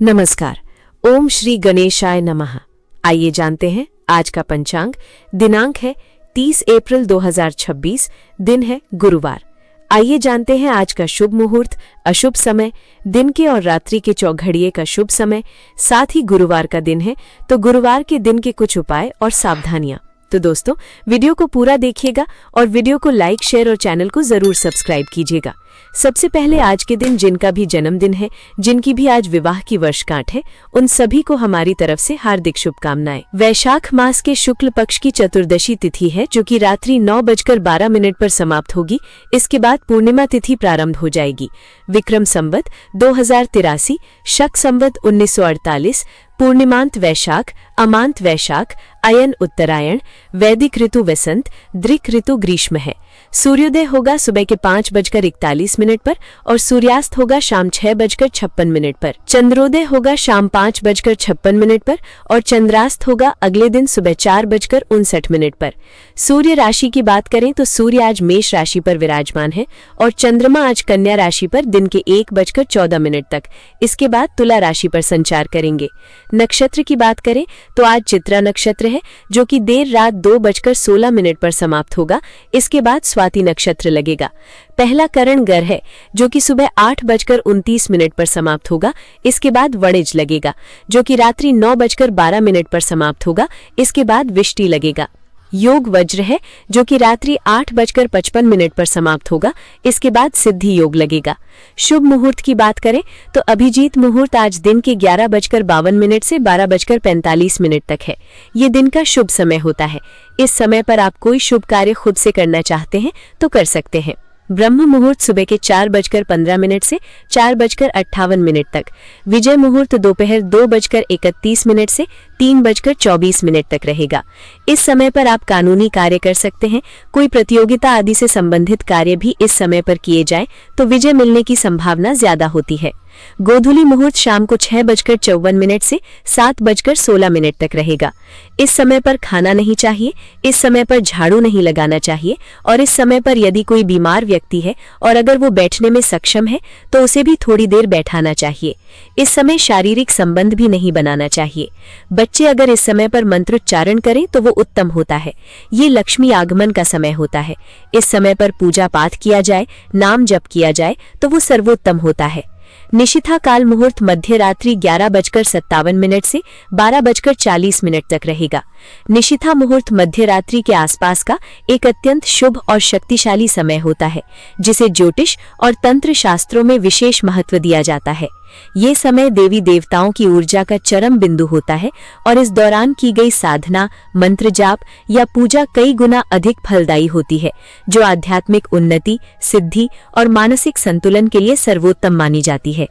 नमस्कार। ओम श्री गणेशाय नमः। आइए जानते हैं आज का पंचांग। दिनांक है 30 अप्रैल 2026, दिन है गुरुवार। आइए जानते हैं आज का शुभ मुहूर्त, अशुभ समय, दिन के और रात्रि के चौघड़िए का शुभ समय, साथ ही गुरुवार का दिन है तो गुरुवार के दिन के कुछ उपाय और सावधानियां। तो दोस्तों, वीडियो को पूरा देखिएगा और वीडियो को लाइक, शेयर और चैनल को जरूर सब्सक्राइब कीजिएगा। सबसे पहले आज के दिन जिनका भी जन्मदिन है, जिनकी भी आज विवाह की वर्षगांठ है, उन सभी को हमारी तरफ से हार्दिक शुभकामनाएं। वैशाख मास के शुक्ल पक्ष की चतुर्दशी तिथि है जो कि रात्रि 9:12 पर समाप्त होगी। इसके बाद पूर्णिमा तिथि प्रारंभ हो जाएगी। विक्रम संवत 2083, शक संवत 1948, पूर्णिमांत वैशाख, अमांत वैशाख, अयन उत्तरायण, वैदिक ऋतु वसंत, दृक ऋतु ग्रीष्म है। सूर्योदय होगा सुबह के 5:41 पर और सूर्यास्त होगा शाम 6:56 पर। चंद्रोदय होगा शाम 5:56 पर और चंद्रास्त होगा अगले दिन सुबह 4:59 पर। सूर्य राशि की बात करें तो सूर्य आज मेष राशि पर विराजमान है और चंद्रमा आज कन्या राशि पर दिन के 1:14 तक। इसके बाद तुला राशि पर संचार करेंगे। नक्षत्र की बात करें तो आज चित्रा नक्षत्र है जो कि देर रात 2:16 पर समाप्त होगा। इसके बाद स्वाति नक्षत्र लगेगा। पहला करण गर है जो कि सुबह 8:29 पर समाप्त होगा। इसके बाद वणिज लगेगा जो कि रात्रि 9:12 पर समाप्त होगा। इसके बाद विष्टि लगेगा। योग वज्र है जो कि रात्रि 8:55 पर समाप्त होगा। इसके बाद सिद्धि योग लगेगा। शुभ मुहूर्त की बात करें तो अभिजीत मुहूर्त आज दिन के 11:52 से 12:45 तक है। ये दिन का शुभ समय होता है। इस समय पर आप कोई शुभ कार्य खुद से करना चाहते हैं तो कर सकते हैं। ब्रह्म मुहूर्त सुबह के 4:15 से 4:58 तक। विजय मुहूर्त दोपहर 2:31 से 3:24 तक रहेगा। इस समय पर आप कानूनी कार्य कर सकते हैं। कोई प्रतियोगिता आदि से संबंधित कार्य भी इस समय पर किए जाए तो विजय मिलने की संभावना ज्यादा होती है। गोधूली मुहूर्त शाम को 6:54 से 7:16 तक रहेगा। इस समय पर खाना नहीं चाहिए। इस समय पर झाड़ू नहीं लगाना चाहिए और इस समय पर यदि कोई बीमार व्यक्ति है और अगर वो बैठने में सक्षम है तो उसे भी थोड़ी देर बैठाना चाहिए। इस समय शारीरिक संबंध भी नहीं बनाना चाहिए। बच्चे अगर इस समय पर मंत्रोच्चारण करें तो वो उत्तम होता है। ये लक्ष्मी आगमन का समय होता है। इस समय पर पूजा पाठ किया जाए, नाम जप किया जाए तो वो सर्वोत्तम होता है। निशिथा काल मुहूर्त मध्य रात्रि 11:57 से 12:40 तक रहेगा। निशिथा मुहूर्त मध्य रात्रि के आसपास का एक अत्यंत शुभ और शक्तिशाली समय होता है जिसे ज्योतिष और तंत्र शास्त्रों में विशेष महत्व दिया जाता है। ये समय देवी देवताओं की ऊर्जा का चरम बिंदु होता है और इस दौरान की गई साधना, मंत्र जाप या पूजा कई गुना अधिक फलदायी होती है जो आध्यात्मिक उन्नति, सिद्धि और मानसिक संतुलन के लिए सर्वोत्तम मानी जाती है।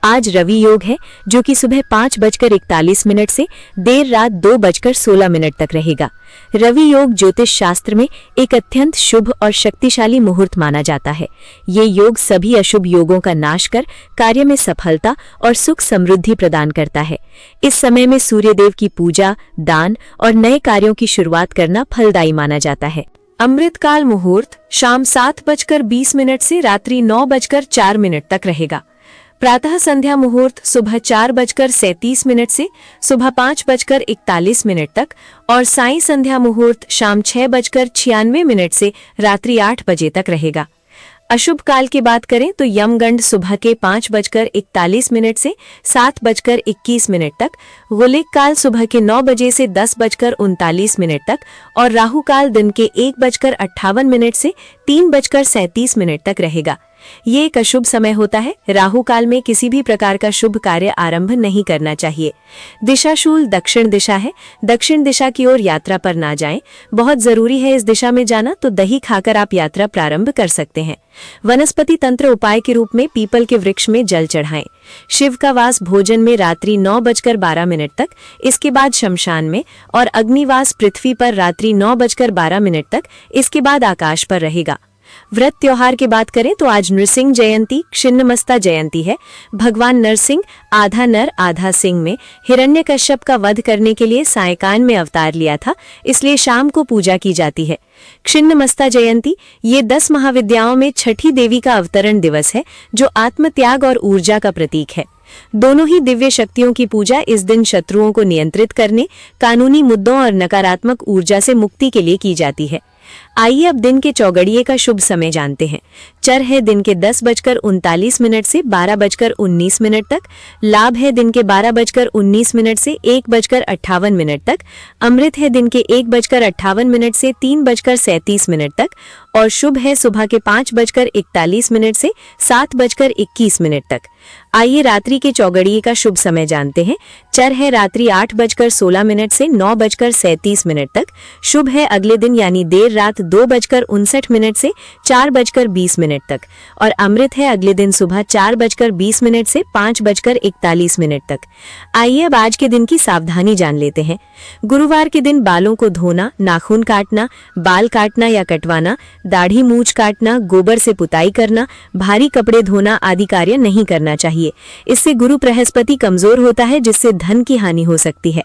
आज रवि योग है जो कि सुबह 5:41 से देर रात 2:16 तक रहेगा। रवि योग ज्योतिष शास्त्र में एक अत्यंत शुभ और शक्तिशाली मुहूर्त माना जाता है। ये योग सभी अशुभ योगों का नाश कर कार्य में सफलता और सुख समृद्धि प्रदान करता है। इस समय में सूर्यदेव की पूजा, दान और नए कार्यों की शुरुआत करना फलदायी माना जाता है। अमृतकाल मुहूर्त शाम 7:20 से रात्रि 9:04 तक रहेगा। प्रातः संध्या मुहूर्त सुबह 4:37 से सुबह 5:41 तक और साई संध्या मुहूर्त शाम 6:96 से रात्रि 8 बजे तक रहेगा। अशुभ काल की बात करें तो यमगंड सुबह के 5:41 से 7:21 तक, गुलिक काल सुबह के 9 बजे से 10:39 तक और राहु काल दिन के 1:58 से 3:37 तक रहेगा। ये एक अशुभ समय होता है। राहु काल में किसी भी प्रकार का शुभ कार्य आरंभ नहीं करना चाहिए। दिशाशूल दक्षिण दिशा है। दक्षिण दिशा की ओर यात्रा पर ना जाएं। बहुत जरूरी है इस दिशा में जाना, तो दही खाकर आप यात्रा प्रारंभ कर सकते हैं। वनस्पति तंत्र उपाय के रूप में पीपल के वृक्ष में जल चढ़ाएं। शिव का वास भोजन में रात्रि 9:12 तक, इसके बाद शमशान में, और अग्निवास पृथ्वी पर रात्रि 9:12 तक, इसके बाद आकाश पर रहेगा। व्रत त्योहार की बात करें तो आज नृसिंह जयंती, छिन्नमस्ता जयंती है। भगवान नरसिंह आधा नर आधा सिंह में हिरण्यकश्यप का वध करने के लिए सायकान में अवतार लिया था, इसलिए शाम को पूजा की जाती है। छिन्नमस्ता जयंती ये 10 महाविद्याओं में छठी देवी का अवतरण दिवस है जो आत्मत्याग और ऊर्जा का प्रतीक है। दोनों ही दिव्य शक्तियों की पूजा इस दिन शत्रुओं को नियंत्रित करने, कानूनी मुद्दों और नकारात्मक ऊर्जा से मुक्ति के लिए की जाती है। आइए अब दिन के चौगड़िए का शुभ समय जानते हैं। चर है दिन के 10:39 से 12:19 तक। लाभ है दिन के 12:19 से 1:58 तक। अमृत है दिन के 1:58 से 3:37 तक और शुभ है सुबह के 5:41 से 7:21 तक। आइए रात्रि के चौगड़िए का शुभ समय जानते हैं। चर है रात्रि 8:16 से 9:37 तक। शुभ है अगले दिन यानी देर रात 2:59 से 4:20 तक और अमृत है अगले दिन सुबह 4:20 से 5:41 तक। आइए अब आज के दिन की सावधानी जान लेते हैं। गुरुवार के दिन बालों को धोना, नाखून काटना, बाल काटना या कटवाना, दाढ़ी मूंछ काटना, गोबर से पुताई करना, भारी कपड़े धोना आदि कार्य नहीं करना चाहिए। इससे गुरु बृहस्पति कमजोर होता है, जिससे धन की हानि हो सकती है।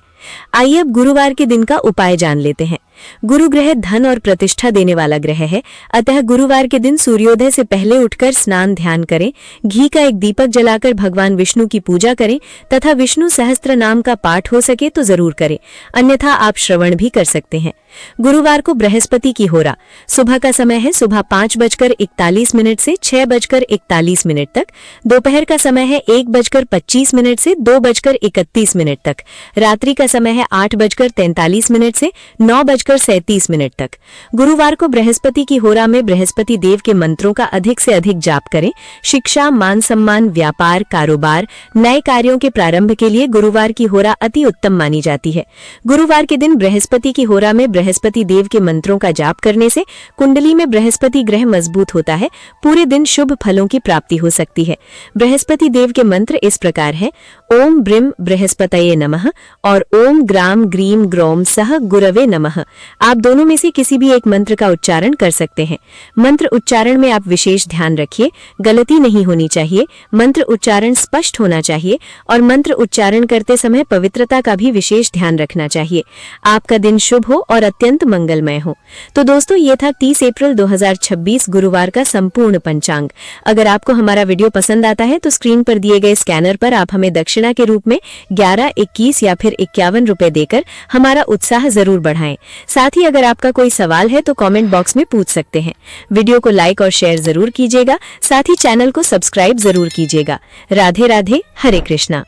आइए अब गुरुवार के दिन का उपाय जान लेते हैं। गुरु ग्रह धन और प्रतिष्ठा देने वाला ग्रह है, अतः गुरुवार के दिन सूर्योदय से पहले उठकर स्नान ध्यान करें, घी का एक दीपक जलाकर भगवान विष्णु की पूजा करें तथा विष्णु सहस्त्र नाम का पाठ हो सके तो जरूर करें, अन्यथा आप श्रवण भी कर सकते हैं। गुरुवार को बृहस्पति की होरा सुबह का समय है सुबह 5:41 से 6:41 तक। दोपहर का समय है 1:25 से 2:31 तक। रात्रि का समय है 8:43 से 9:37 तक। गुरुवार को बृहस्पति की होरा में बृहस्पति देव के मंत्रों का अधिक से अधिक जाप करें। शिक्षा, मान सम्मान, व्यापार, कारोबार, नए कार्यों के प्रारंभ के लिए गुरुवार की होरा अति उत्तम मानी जाती है। गुरुवार के दिन बृहस्पति की होरा में बृहस्पति देव के मंत्रों का जाप करने से कुंडली में बृहस्पति ग्रह मजबूत होता है, पूरे दिन शुभ फलों की प्राप्ति हो सकती है। बृहस्पति देव के मंत्र इस प्रकार है: ओम ब्रीम बृहस्पतये नमः और ओम ग्राम ग्रीम ग्रोम सह गुरवे नमः। आप दोनों में से किसी भी एक मंत्र का उच्चारण कर सकते हैं। मंत्र उच्चारण में आप विशेष ध्यान रखिए, गलती नहीं होनी चाहिए, मंत्र उच्चारण स्पष्ट होना चाहिए और मंत्र उच्चारण करते समय पवित्रता का भी विशेष ध्यान रखना चाहिए। आपका दिन शुभ हो और अत्यंत मंगलमय हो। तो दोस्तों, ये था 30 अप्रैल 2026 गुरुवार का संपूर्ण पंचांग। अगर आपको हमारा वीडियो पसंद आता है तो स्क्रीन पर दिए गए स्कैनर पर आप हमें दक्षिणा के रूप में 11, 21 या फिर 51 रुपए देकर हमारा उत्साह जरूर बढ़ाएं। साथ ही अगर आपका कोई सवाल है तो कमेंट बॉक्स में पूछ सकते हैं। वीडियो को लाइक और शेयर जरूर कीजिएगा, साथ ही चैनल को सब्सक्राइब जरूर कीजिएगा। राधे राधे, हरे कृष्णा।